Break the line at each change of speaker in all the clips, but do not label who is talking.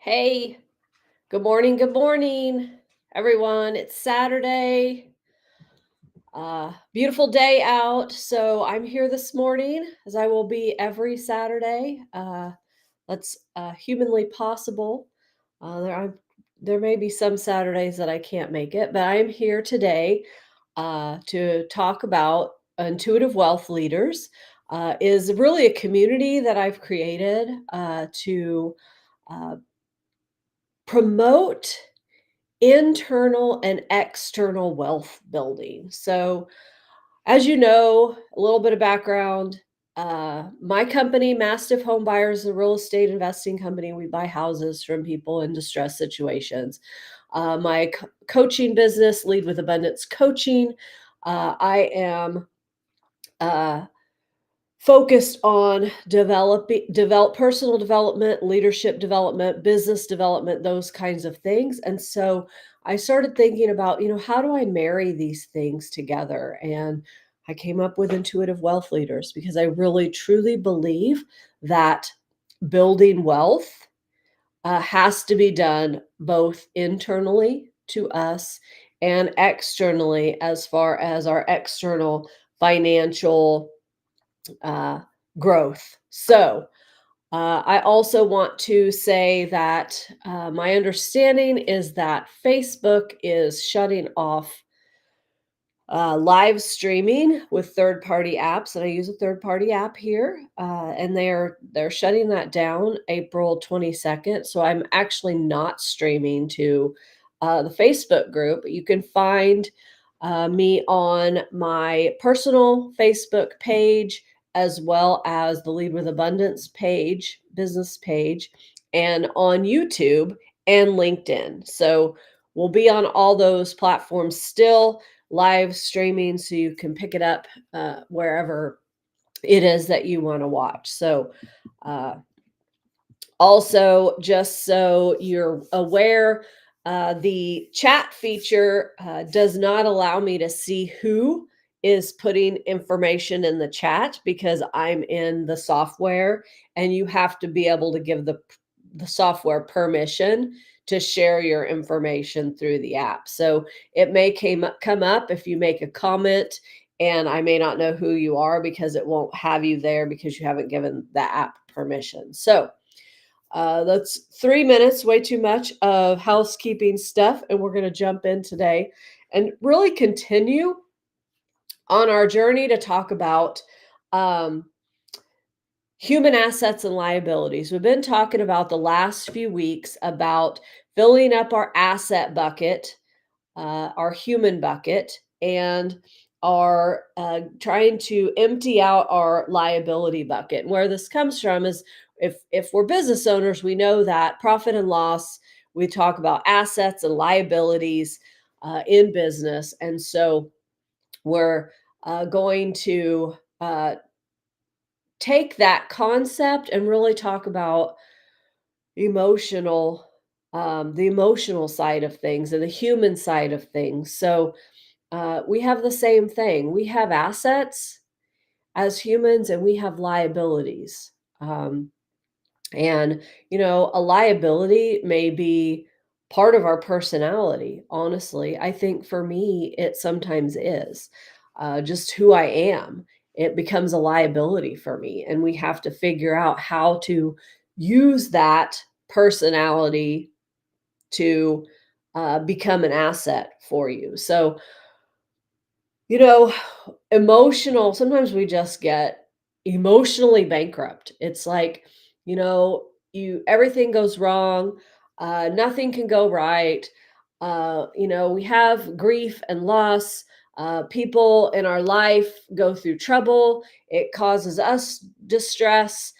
Hey, good morning, everyone. It's Saturday. Beautiful day out. So I'm here this morning, as I will be every Saturday. That's humanly possible. There may be some Saturdays that I can't make it, but I am here today to talk about Intuitive Wealth Leaders. Is really a community that I've created to uh, promote internal and external wealth building. So, as you know, a little bit of background. My company, Mastiff Home Buyers, is a real estate investing company. We buy houses from people in distress situations. My coaching business, Lead with Abundance Coaching. I am uh, focused on develop personal development, leadership development, business development, those kinds of things. And so I started thinking about, how do I marry these things together? And I came up with Intuitive Wealth Leaders because I really truly believe that building wealth has to be done both internally to us and externally, as far as our external financial uh, growth. So, I also want to say that my understanding is that Facebook is shutting off live streaming with third-party apps, and I use a third-party app here, and they're shutting that down April 22nd. So I'm actually not streaming to the Facebook group. You can find me on my personal Facebook page, as well as the Lead with Abundance page, business page, and on YouTube and LinkedIn. So we'll be on all those platforms still live streaming, so you can pick it up wherever it is that you want to watch. So, uh, also, just so you're aware, the chat feature does not allow me to see who is putting information in the chat because I'm in the software, and you have to be able to give the software permission to share your information through the app. So it may come up if you make a comment, and I may not know who you are because it won't have you there because you haven't given the app permission. So that's 3 minutes, way too much of housekeeping stuff. And we're going to jump in today and really continue on our journey to talk about um, human assets and liabilities. We've been talking about the last few weeks about filling up our asset bucket, our human bucket, and are trying to empty out our liability bucket. And where this comes from is if we're business owners, we know that profit and loss, we talk about assets and liabilities in business. And so we're going to take that concept and really talk about emotional the emotional side of things and the human side of things. So we have the same thing. We have assets as humans, and we have liabilities. Um, and, a liability may be part of our personality, honestly. I think for me, it sometimes is just who I am. It becomes a liability for me. And we have to figure out how to use that personality to become an asset for you. So, you know, sometimes we just get emotionally bankrupt. It's like, you everything goes wrong, nothing can go right. We have grief and loss. People in our life go through trouble. It causes us distress.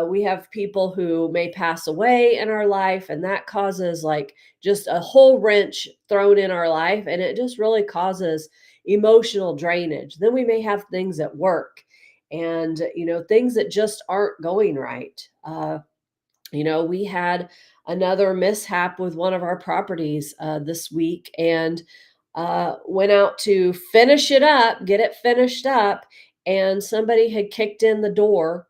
We have people who may pass away in our life, and that causes like just a whole wrench thrown in our life, and it just really causes emotional drainage. Then we may have things at work and, things that just aren't going right. We had another mishap with one of our properties this week, and went out to finish it up, get it finished up, and somebody had kicked in the door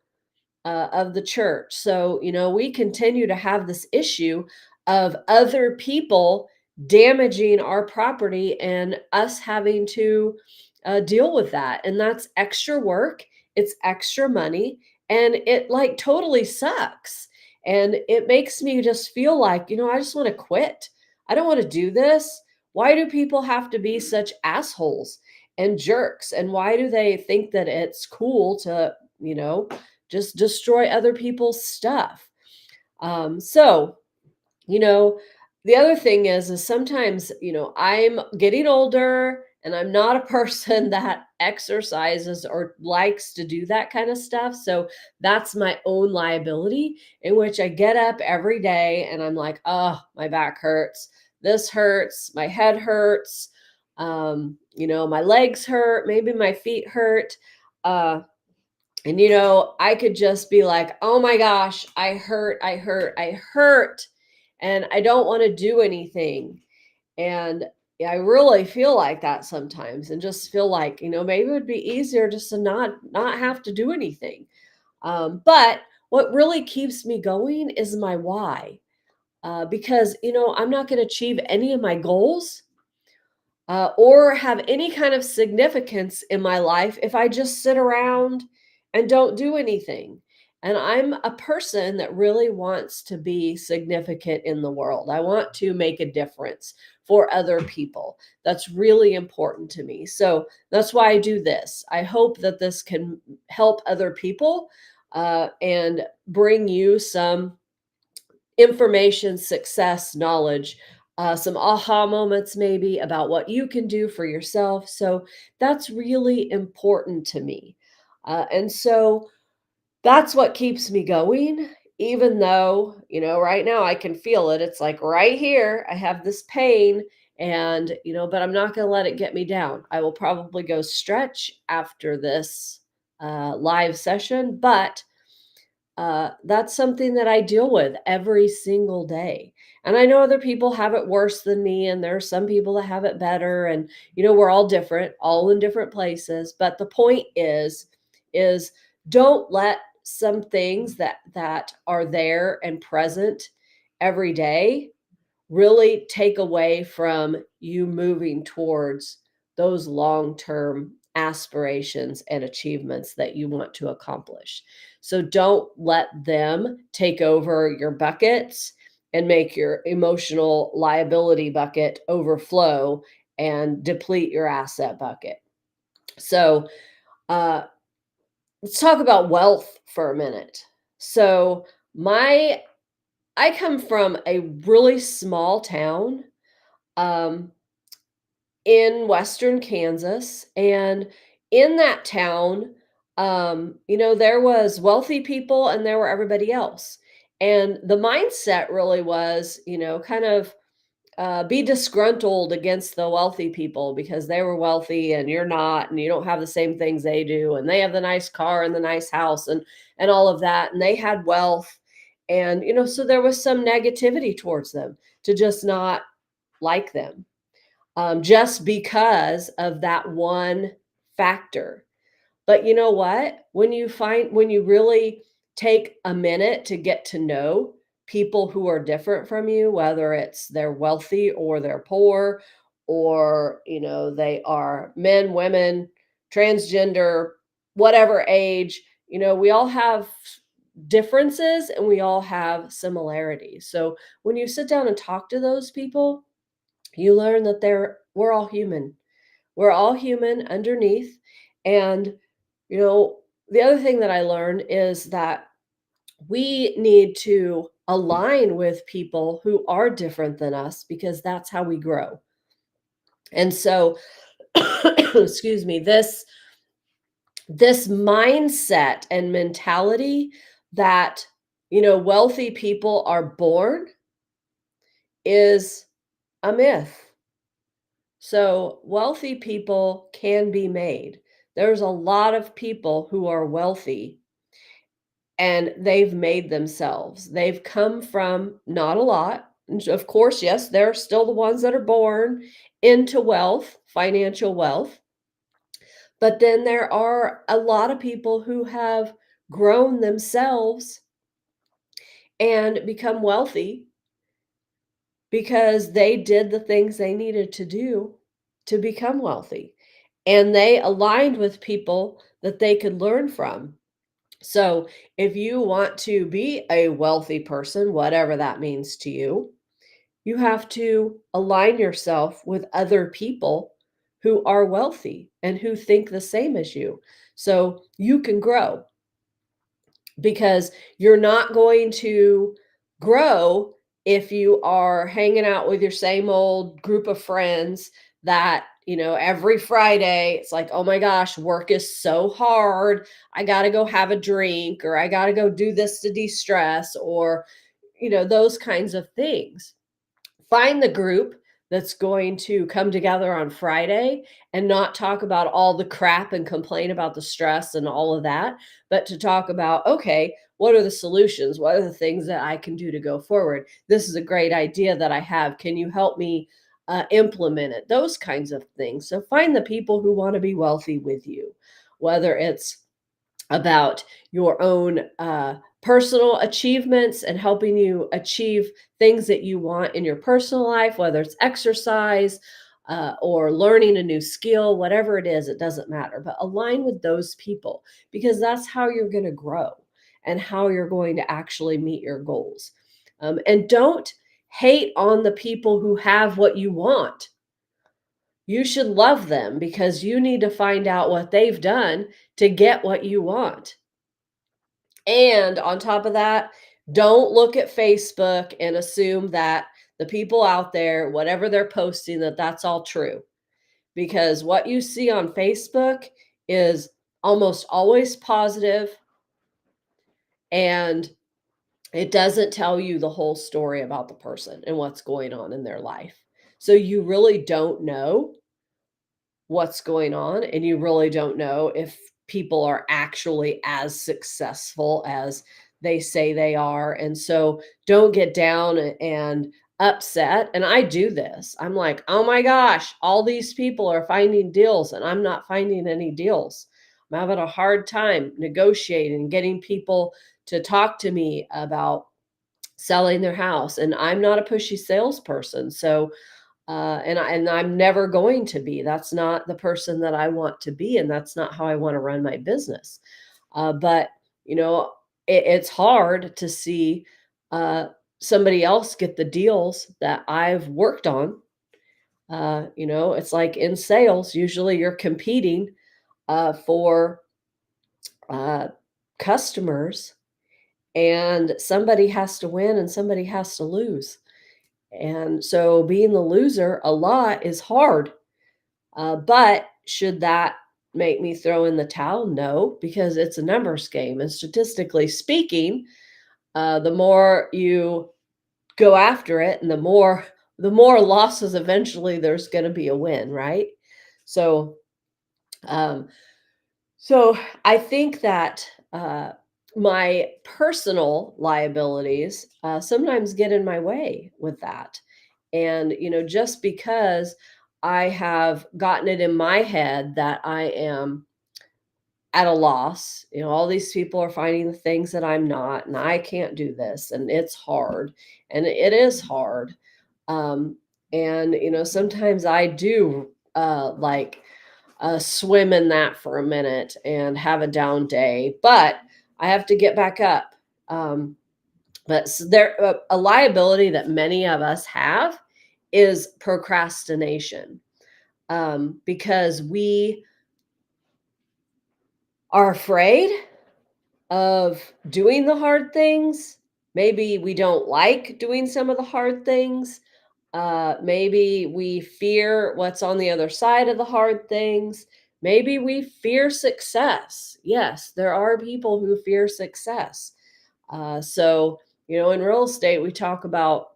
of the church. So, we continue to have this issue of other people damaging our property and us having to deal with that. And that's extra work, it's extra money, and it like totally sucks. And it makes me just feel like, I just want to quit. I don't want to do this. Why do people have to be such assholes and jerks? And why do they think that it's cool to, just destroy other people's stuff? So, you know, the other thing is sometimes, I'm getting older and I'm not a person that exercises or likes to do that kind of stuff. So that's my own liability, in which I get up every day and I'm like, oh, my back hurts. This hurts. My head hurts. My legs hurt. Maybe my feet hurt. And I could just be like, "Oh my gosh, I hurt, I hurt, I hurt, and I don't want to do anything." And yeah, I really feel like that sometimes, and just feel like, maybe it would be easier just to not have to do anything. But what really keeps me going is my why. Because I'm not going to achieve any of my goals or have any kind of significance in my life if I just sit around and don't do anything. And I'm a person that really wants to be significant in the world. I want to make a difference for other people. That's really important to me. So that's why I do this. I hope that this can help other people and bring you some information, success, knowledge, some aha moments maybe about what you can do for yourself. So that's really important to me. And so that's what keeps me going, even though, right now I can feel it. It's like right here, I have this pain. And, but I'm not going to let it get me down. I will probably go stretch after this live session, but that's something that I deal with every single day. And I know other people have it worse than me, and there are some people that have it better. And, we're all different, all in different places. But the point is don't let some things that are there and present every day really take away from you moving towards those long-term aspirations and achievements that you want to accomplish. So don't let them take over your buckets and make your emotional liability bucket overflow and deplete your asset bucket. So, uh, let's talk about wealth for a minute. So, my I come from a really small town um, in Western Kansas. And in that town, there was wealthy people and there were everybody else. And the mindset really was, kind of be disgruntled against the wealthy people because they were wealthy and you're not, and you don't have the same things they do, and they have the nice car and the nice house and all of that, and they had wealth, and so there was some negativity towards them, to just not like them, just because of that one factor. But you know what? When you really take a minute to get to know people who are different from you, whether it's they're wealthy or they're poor, or, they are men, women, transgender, whatever age, we all have differences and we all have similarities. So when you sit down and talk to those people, you learn that we're all human. We're all human underneath. And, you know, the other thing that I learned is that we need to align with people who are different than us, because that's how we grow. And so, excuse me, this mindset and mentality that, wealthy people are born is a myth. So, wealthy people can be made. There's a lot of people who are wealthy and they've made themselves. They've come from not a lot. And of course, yes, they're still the ones that are born into wealth, financial wealth. But then there are a lot of people who have grown themselves and become wealthy because they did the things they needed to do to become wealthy. And they aligned with people that they could learn from. So, if you want to be a wealthy person, whatever that means to you, you have to align yourself with other people who are wealthy and who think the same as you. So you can grow because you're not going to grow if you are hanging out with your same old group of friends that, every Friday it's like, oh my gosh, work is so hard. I got to go have a drink, or I got to go do this to de stress, or, those kinds of things. Find the group that's going to come together on Friday and not talk about all the crap and complain about the stress and all of that, but to talk about, okay, what are the solutions? What are the things that I can do to go forward? This is a great idea that I have. Can you help me implement it? Those kinds of things. So find the people who want to be wealthy with you, whether it's about your own personal achievements and helping you achieve things that you want in your personal life, whether it's exercise or learning a new skill, whatever it is, it doesn't matter. But align with those people because that's how you're going to grow and how you're going to actually meet your goals. And don't hate on the people who have what you want. You should love them because you need to find out what they've done to get what you want. And on top of that, don't look at Facebook and assume that the people out there, whatever they're posting, that that's all true. Because what you see on Facebook is almost always positive, and it doesn't tell you the whole story about the person and what's going on in their life. So you really don't know what's going on, and you really don't know if people are actually as successful as they say they are. And so don't get down and upset. And I do this. I'm like, oh my gosh, all these people are finding deals and I'm not finding any deals. I'm having a hard time negotiating, getting people to talk to me about selling their house. And I'm not a pushy salesperson. So and I'm never going to be. That's not the person that I want to be, and that's not how I want to run my business. But you know, it's hard to see uh, somebody else get the deals that I've worked on. It's like in sales. Usually, you're competing for uh, customers, and somebody has to win and somebody has to lose. And so, being the loser a lot is hard. But should that make me throw in the towel? No, because it's a numbers game. And statistically speaking, the more you go after it and the more losses eventually there's going to be a win, right? So um, so I think that my personal liabilities sometimes get in my way with that. And, just because I have gotten it in my head that I am at a loss, all these people are finding the things that I'm not, and I can't do this, and it's hard, and it is hard. Um, and, sometimes I do like swim in that for a minute and have a down day, but I have to get back up. But there, a liability that many of us have is procrastination, because we are afraid of doing the hard things. Maybe we don't like doing some of the hard things. Maybe we fear what's on the other side of the hard things. Maybe we fear success. Yes, there are people who fear success. So, in real estate, we talk about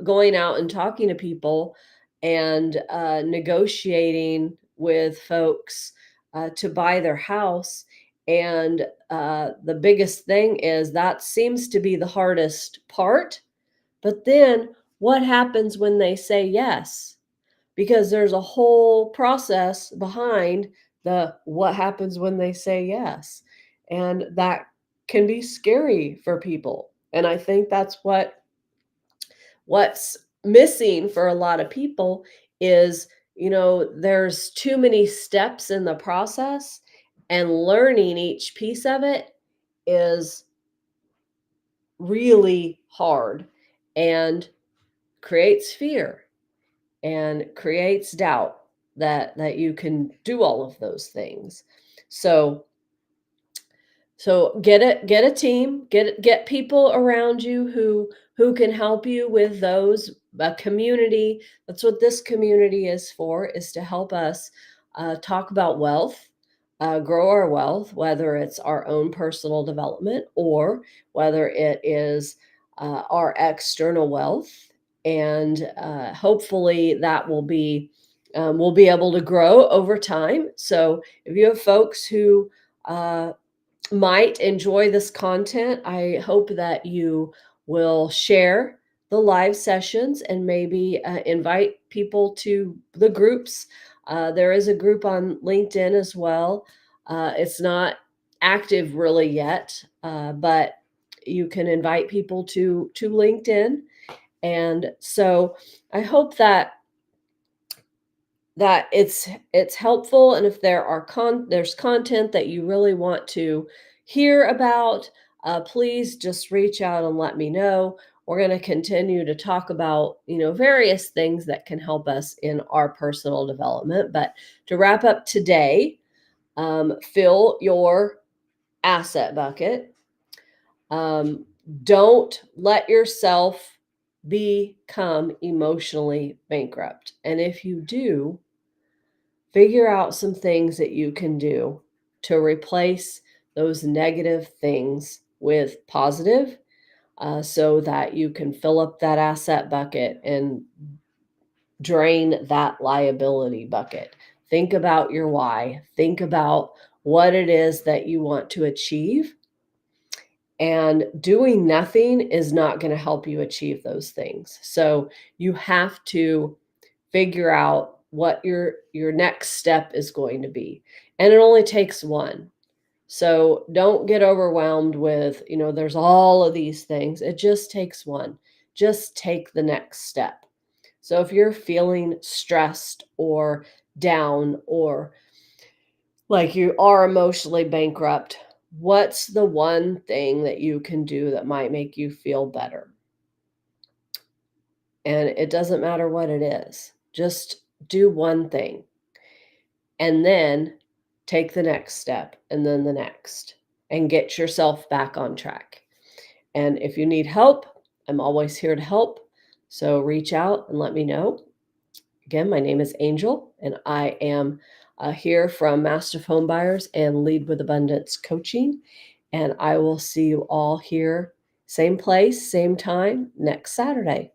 going out and talking to people and negotiating with folks to buy their house. And the biggest thing is that seems to be the hardest part. But then what happens when they say yes? Because there's a whole process behind the what happens when they say yes. And that can be scary for people. And I think that's what's missing for a lot of people is, there's too many steps in the process, and learning each piece of it is really hard and creates fear and creates doubt that you can do all of those things. So get a team, get people around you who can help you with those, a community. That's what this community is for, is to help us talk about wealth, grow our wealth, whether it's our own personal development or whether it is our external wealth. And hopefully that will be, we'll be able to grow over time. So if you have folks who might enjoy this content, I hope that you will share the live sessions and maybe invite people to the groups. There is a group on LinkedIn as well. It's not active really yet, but you can invite people to LinkedIn. And so I hope that it's helpful, and if there's content that you really want to hear about, please just reach out and let me know. We're going to continue to talk about, various things that can help us in our personal development. But to wrap up today, fill your asset bucket. um, don't let yourself become emotionally bankrupt, and if you do, figure out some things that you can do to replace those negative things with positive, so that you can fill up that asset bucket and drain that liability bucket. Think about your why. Think about what it is that you want to achieve. And doing nothing is not going to help you achieve those things. So you have to figure out what your next step is going to be. And it only takes one. So don't get overwhelmed with, there's all of these things. It just takes one. Just take the next step. So if you're feeling stressed or down or like you are emotionally bankrupt, what's the one thing that you can do that might make you feel better? And it doesn't matter what it is. Just do one thing and then take the next step and then the next and get yourself back on track. And if you need help, I'm always here to help. So reach out and let me know. Again, my name is Angel, and I am here from Mastiff Home Buyers and Lead with Abundance Coaching. And I will see you all here, same place, same time, next Saturday.